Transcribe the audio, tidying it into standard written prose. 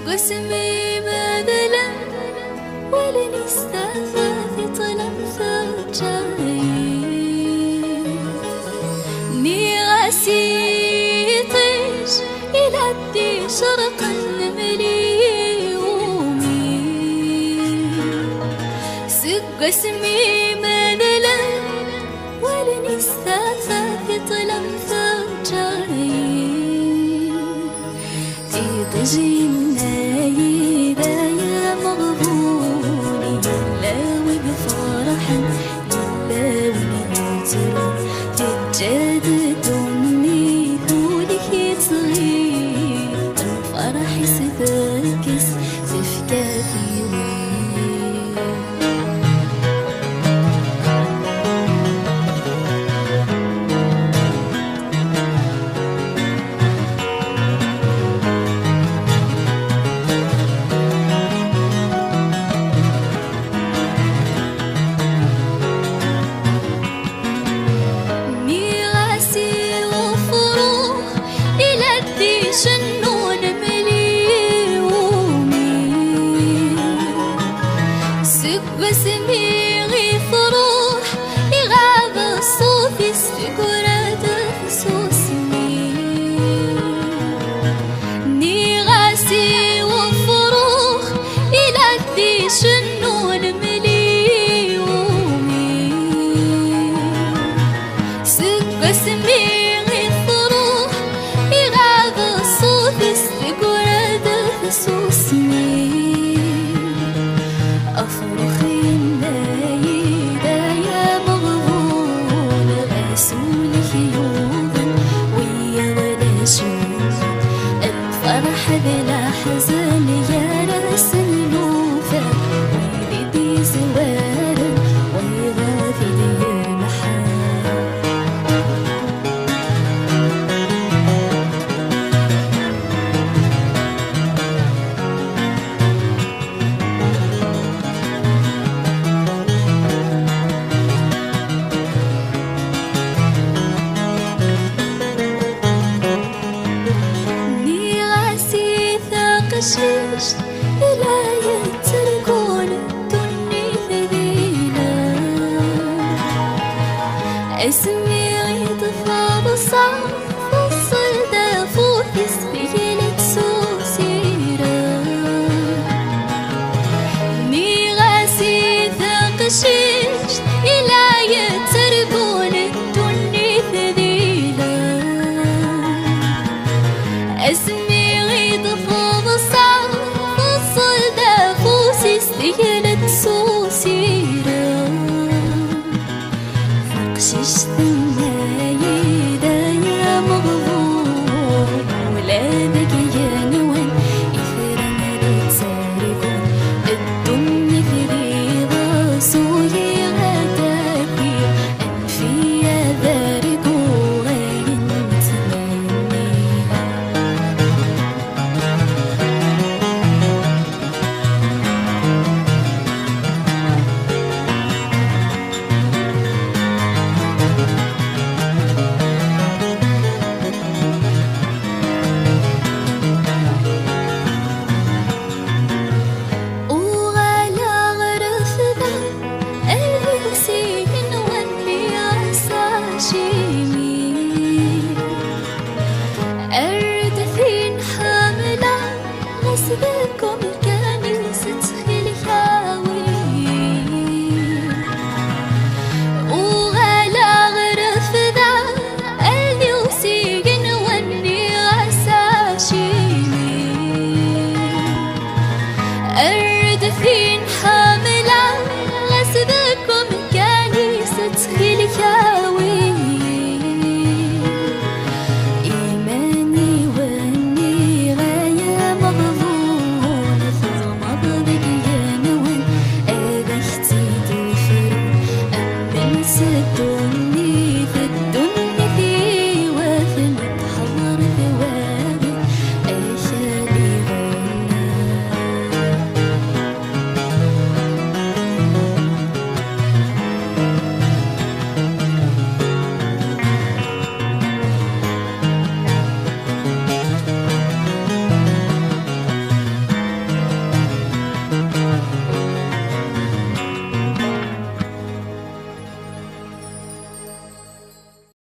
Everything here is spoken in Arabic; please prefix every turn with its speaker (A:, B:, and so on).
A: قسمي بذلا ولن استفى في طلم فجاي نغاسي طيش إلى الدي شرقا مليومي قسمي بذلا ولن استفى في طلم فجاي تجينا إذا يا مغبوني لاوي بفرحا لاوي بيترا تجدد أمي ذولك صغير الفرح سفاكس تفكى في شنون مليومي سق سميغي فروح يغاب الصوفي سفقرات فسوسمي نغاسي وفروح إلى الدي شنون مليومي سق سميغي أفرخ الليل يا مغبون غسولك يوما ويا ولا شوف الفرح بلا حزن يا راس النوفة ويريدي زوارا ويغافي يا محال شيش إلا يتركون الدنيا ذليلا اسم